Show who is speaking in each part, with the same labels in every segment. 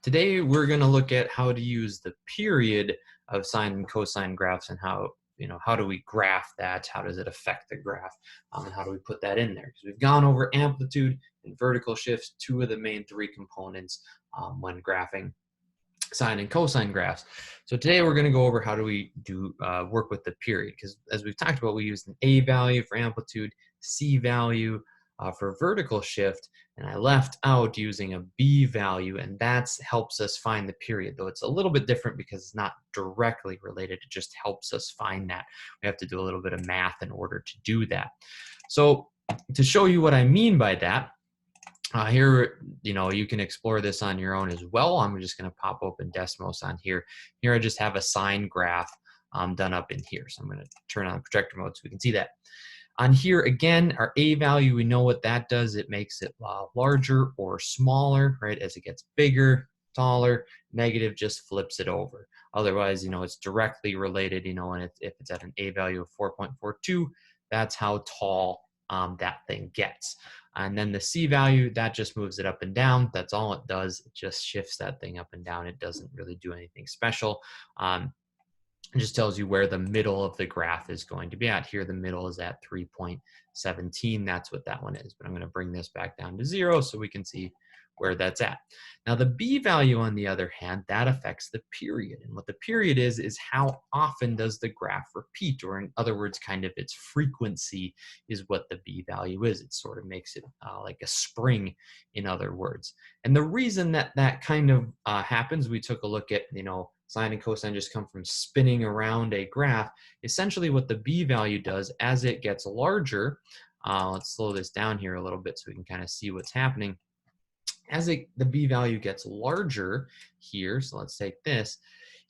Speaker 1: Today, we're going to look at how to use the period of sine and cosine graphs and how do we graph that? How does it affect the graph? And how do we put that in there? Because we've gone over amplitude and vertical shifts, two of the main three components when graphing sine and cosine graphs. So today we're going to go over how do we work with the period, because as we've talked about, we use an A value for amplitude, C value for vertical shift, and I left out using a B value, and that helps us find the period, though it's a little bit different because it's not directly related. It just helps us find that. We have to do a little bit of math in order to do that. So to show you what I mean by that, here, you can explore this on your own as well. I'm just going to pop open Desmos on here. Here I just have a sine graph done up in here. So I'm going to turn on the projector mode so we can see that. On here, again, our A value, we know what that does. It makes it larger or smaller, right? As it gets bigger, taller, negative just flips it over. Otherwise, it's directly related, and if it's at an A value of 4.42, that's how tall that thing gets. And then the C value, that just moves it up and down. That's all it does. It just shifts that thing up and down. It doesn't really do anything special. It just tells you where the middle of the graph is going to be at. Here, the middle is at 3.17. That's what that one is. But I'm going to bring this back down to 0 so we can see where that's at. Now, the B value, on the other hand, that affects the period. And what the period is how often does the graph repeat? Or in other words, kind of its frequency is what the B value is. It sort of makes it like a spring, in other words. And the reason that that kind of happens, we took a look at, sine and cosine just come from spinning around a graph. Essentially what the B value does as it gets larger, let's slow this down here a little bit so we can kind of see what's happening. As the B value gets larger here, so let's take this,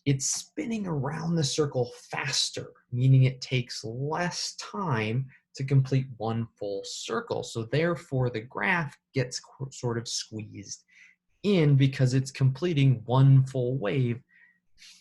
Speaker 1: it's spinning around the circle faster, meaning it takes less time to complete one full circle. So therefore the graph gets sort of squeezed in because it's completing one full wave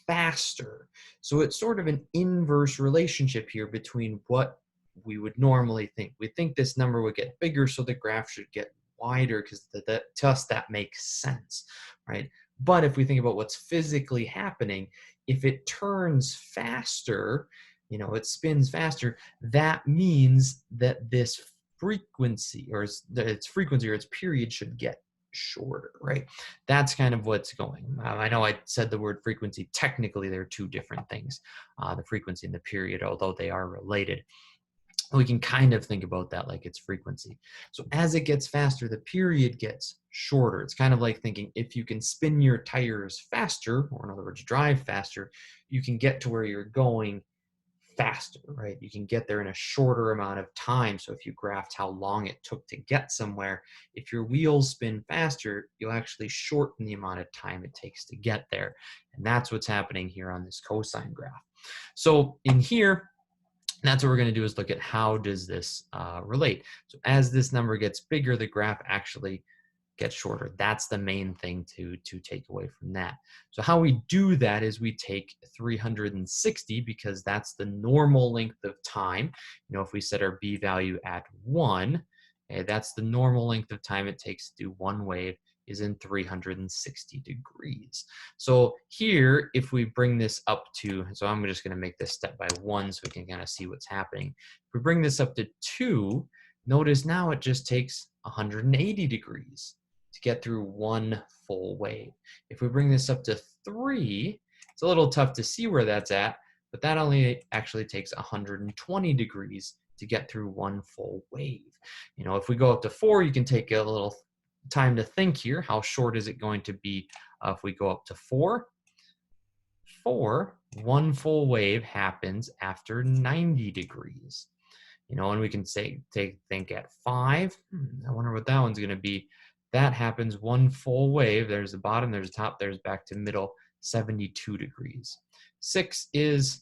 Speaker 1: faster. So it's sort of an inverse relationship here between what we would normally think. We think this number would get bigger, so the graph should get wider, because to us that makes sense, right? But if we think about what's physically happening, if it turns faster, it spins faster, that means that this frequency or its period should get shorter, right? That's kind of what's going. I know I said the word frequency. Technically, they're two different things, the frequency and the period, although they are related. We can kind of think about that like it's frequency. So as it gets faster, the period gets shorter. It's kind of like thinking if you can spin your tires faster, or in other words, drive faster, you can get to where you're going faster, right? You can get there in a shorter amount of time. So if you graphed how long it took to get somewhere, if your wheels spin faster, you'll actually shorten the amount of time it takes to get there. And that's what's happening here on this cosine graph. So in here, that's what we're going to do, is look at how does this relate. So as this number gets bigger, the graph actually gets shorter. That's the main thing to take away from that. So how we do that is we take 360, because that's the normal length of time. If we set our B value at 1, okay, that's the normal length of time it takes to do one wave, is in 360 degrees. So here, if we bring this up to, so I'm just going to make this step by 1 so we can kind of see what's happening. If we bring this up to 2, notice now it just takes 180 degrees to get through one full wave. If we bring this up to 3, it's a little tough to see where that's at, but that only actually takes 120 degrees to get through one full wave. If we go up to 4, you can take a little time to think here. How short is it going to be if we go up to 4? 4, one full wave happens after 90 degrees. And we can think at 5. I wonder what that one's going to be. That happens one full wave. There's the bottom, there's the top, there's back to middle, 72 degrees. 6 is,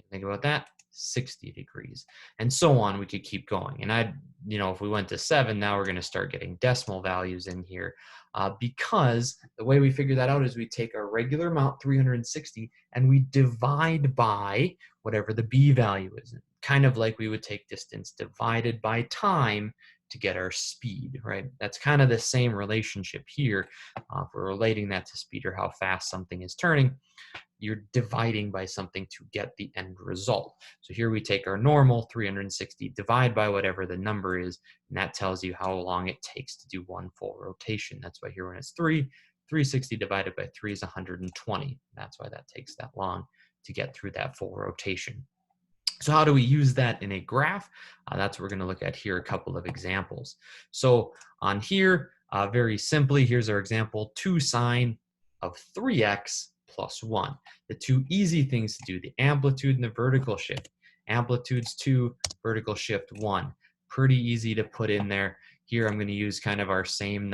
Speaker 1: think about that, 60 degrees, and so on. We could keep going. And if we went to 7, now we're going to start getting decimal values in here, because the way we figure that out is we take our regular amount, 360, and we divide by whatever the B value is. Kind of like we would take distance divided by time to get our speed, right? That's kind of the same relationship here. If we're relating that to speed or how fast something is turning, you're dividing by something to get the end result. So here we take our normal 360, divide by whatever the number is, and that tells you how long it takes to do one full rotation. That's why here when it's 360 divided by 3 is 120. That's why that takes that long to get through that full rotation. So how do we use that in a graph? That's what we're going to look at here, a couple of examples. So on here, very simply, here's our example, 2 sine of 3x plus 1. The two easy things to do, the amplitude and the vertical shift. Amplitude's 2, vertical shift 1. Pretty easy to put in there. Here I'm going to use kind of our same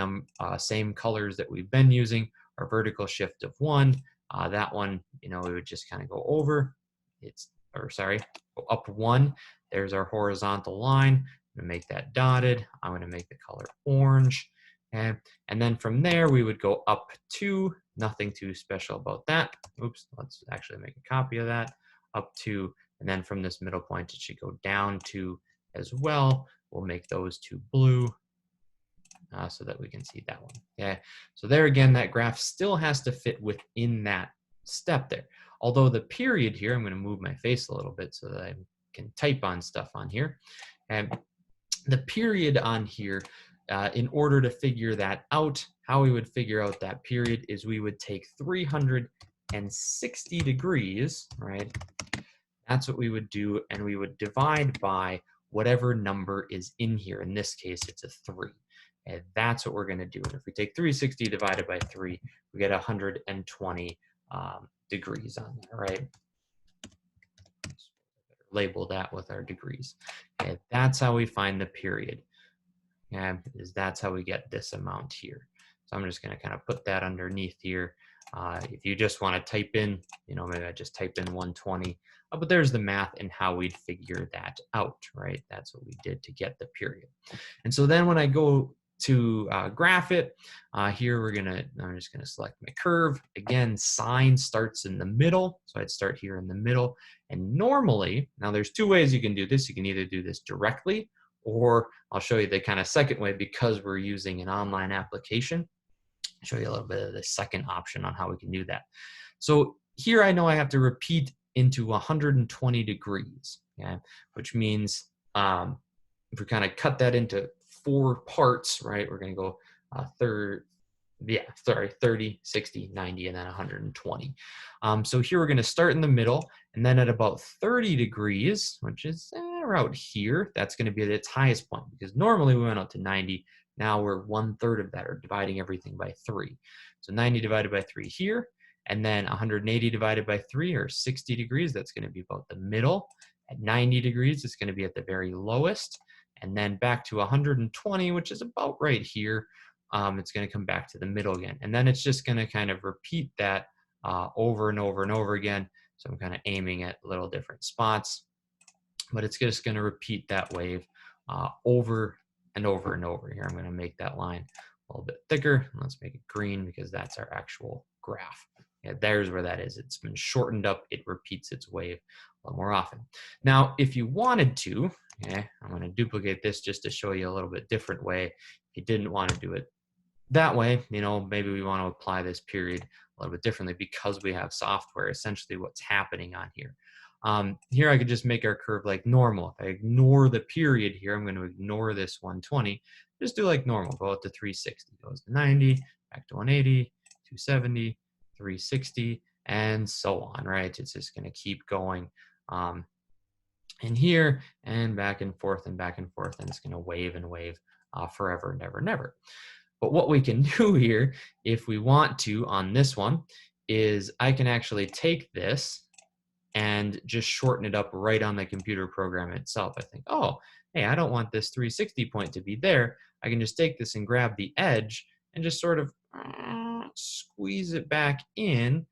Speaker 1: colors that we've been using. Our vertical shift of 1. That one, we would just kind of go over. Go up 1. There's our horizontal line. I'm going to make that dotted. I'm going to make the color orange. Okay. And then from there, we would go up 2. Nothing too special about that. Oops, let's actually make a copy of that. Up 2. And then from this middle point, it should go down 2 as well. We'll make those 2 blue so that we can see that one. Okay. So there again, that graph still has to fit within that step there. Although the period here, I'm going to move my face a little bit so that I can type on stuff on here. And the period on here, in order to figure that out, how we would figure out that period is we would take 360 degrees, right? That's what we would do, and we would divide by whatever number is in here. In this case, it's a 3. And that's what we're going to do. And if we take 360 divided by 3, we get 120 degrees on there, right? Label that with our degrees. Okay, that's how we find the period. And that's how we get this amount here. So I'm just going to kind of put that underneath here. If you just want to type in, maybe I just type in 120. But there's the math and how we'd figure that out, right? That's what we did to get the period. And so then when I go to graph it, here I'm just gonna select my curve. Again, sine starts in the middle, so I'd start here in the middle. And normally, now there's 2 ways you can do this. You can either do this directly, or I'll show you the kind of second way because we're using an online application. I'll show you a little bit of the second option on how we can do that. So here I know I have to repeat into 120 degrees, okay? Which means if we kind of cut that into 4 parts, right? We're going to go 30, 60, 90, and then 120. So here we're going to start in the middle, and then at about 30 degrees, which is around here, that's going to be at its highest point, because normally we went out to 90. Now we're 1/3 of that, or dividing everything by 3. So 90 divided by 3 here, and then 180 divided by 3, or 60 degrees, that's going to be about the middle. At 90 degrees, it's going to be at the very lowest. And then back to 120, which is about right here, it's going to come back to the middle again. And then it's just going to kind of repeat that over and over and over again. So I'm kind of aiming at little different spots, but it's just going to repeat that wave over and over and over. Here, I'm going to make that line a little bit thicker. Let's make it green because that's our actual graph. Yeah, there's where that is. It's been shortened up. It repeats its wave a lot more often. Now, if you wanted to, okay, I'm going to duplicate this just to show you a little bit different way. If you didn't want to do it that way, maybe we want to apply this period a little bit differently because we have software. Essentially what's happening on here. Here I could just make our curve like normal. If I ignore the period here, I'm going to ignore this 120. Just do like normal. Go out to 360. Goes to 90, back to 180, 270, 360, and so on, right? It's just going to keep going in here and back and forth, and it's going to wave and wave forever and ever and ever. But what we can do here, if we want to on this one, is I can actually take this and just shorten it up right on the computer program itself. I think, oh, hey, I don't want this 360 point to be there. I can just take this and grab the edge and just sort of squeeze it back in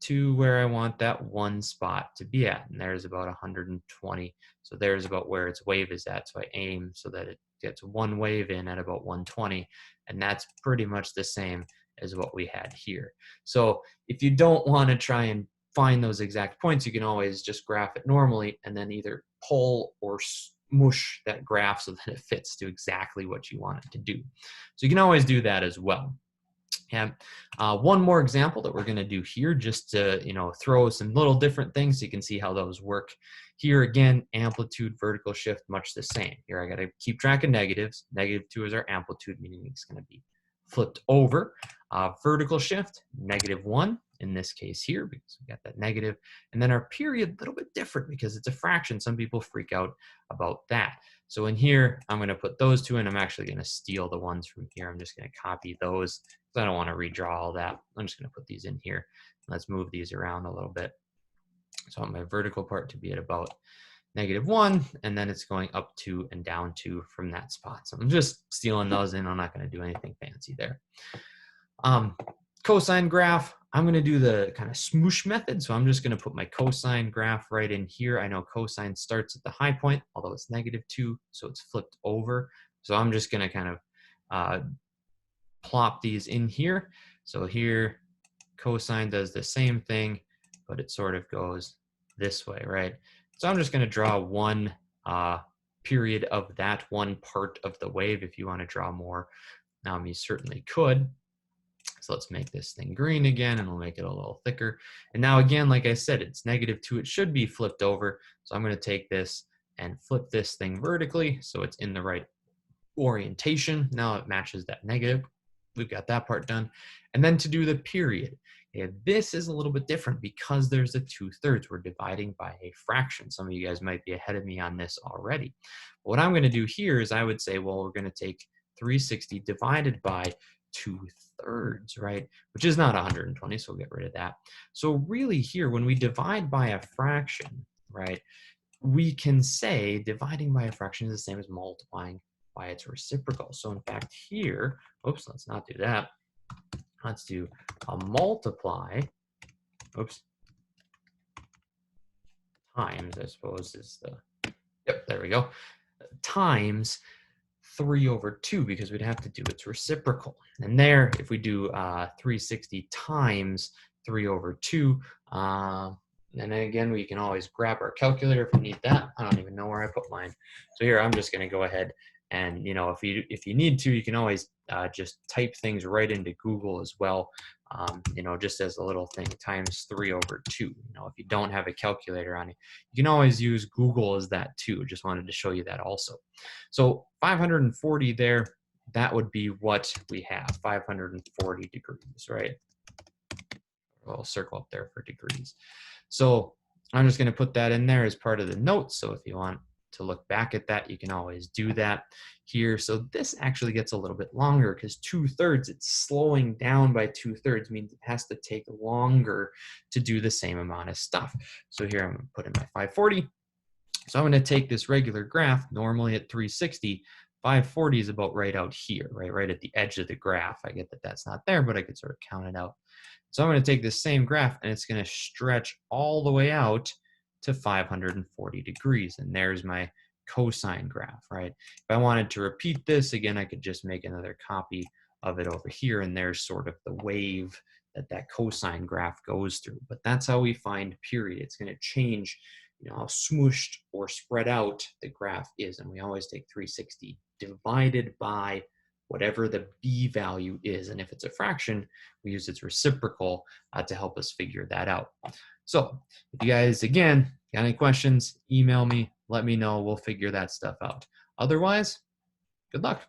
Speaker 1: to where I want that one spot to be at. And there's about 120. So there's about where its wave is at. So I aim so that it gets one wave in at about 120. And that's pretty much the same as what we had here. So if you don't want to try and find those exact points, you can always just graph it normally and then either pull or smush that graph so that it fits to exactly what you want it to do. So you can always do that as well. And one more example that we're going to do here, just to throw some little different things so you can see how those work. Here again, amplitude, vertical shift, much the same. Here I got to keep track of negatives. -2 is our amplitude, meaning it's going to be flipped over. Vertical shift, -1 in this case here, because we got that negative. And then our period, a little bit different because it's a fraction. Some people freak out about that. So in here, I'm going to put those two in. I'm actually going to steal the ones from here. I'm just going to copy those because I don't want to redraw all that. I'm just going to put these in here. Let's move these around a little bit. So I want my vertical part to be at about -1, and then it's going up 2 and down 2 from that spot. So I'm just stealing those in. I'm not going to do anything fancy there. Cosine graph, I'm going to do the kind of smoosh method. So I'm just going to put my cosine graph right in here. I know cosine starts at the high point, although it's -2, so it's flipped over. So I'm just going to kind of plop these in here. So here, cosine does the same thing, but it sort of goes this way, right? So I'm just going to draw one period of that one part of the wave. If you want to draw more, you certainly could. So let's make this thing green again, and we'll make it a little thicker. And now again, like I said, it's -2. It should be flipped over. So I'm going to take this and flip this thing vertically so it's in the right orientation. Now it matches that negative. We've got that part done. And then to do the period, this is a little bit different because there's a 2/3. We're dividing by a fraction. Some of you guys might be ahead of me on this already. What I'm going to do here is I would say, well, we're going to take 360 divided by 2/3, right? Which is not 120, so we'll get rid of that. So really here, when we divide by a fraction, right, we can say dividing by a fraction is the same as multiplying by its reciprocal. So in fact here, oops, let's not do that. Let's do a multiply, oops, times, I suppose is the, yep, there we go, times 3/2, because we'd have to do its reciprocal. And there, if we do 360 times 3/2, and again, we can always grab our calculator if we need that. I don't even know where I put mine. So here, I'm just going to go ahead and, if you need to, you can always just type things right into Google as well. Just as a little thing, times 3/2. If you don't have a calculator on it, you can always use Google as that too. Just wanted to show you that also. So 540 there, that would be what we have, 540 degrees, right? A little circle up there for degrees. So I'm just going to put that in there as part of the notes. So if you want to look back at that, you can always do that here. So this actually gets a little bit longer because 2/3, it's slowing down by 2/3, means it has to take longer to do the same amount of stuff. So here I'm going to put in my 540. So I'm going to take this regular graph, normally at 360, 540 is about right out here, right at the edge of the graph. I get that that's not there, but I could sort of count it out. So I'm going to take this same graph and it's going to stretch all the way out to 540 degrees. And there's my cosine graph, right? If I wanted to repeat this, again, I could just make another copy of it over here, and there's sort of the wave that cosine graph goes through. But that's how we find period. It's going to change, how smooshed or spread out the graph is. And we always take 360 divided by whatever the b value is. And if it's a fraction, we use its reciprocal to help us figure that out. So if you guys, again, got any questions, email me, let me know. We'll figure that stuff out. Otherwise, good luck.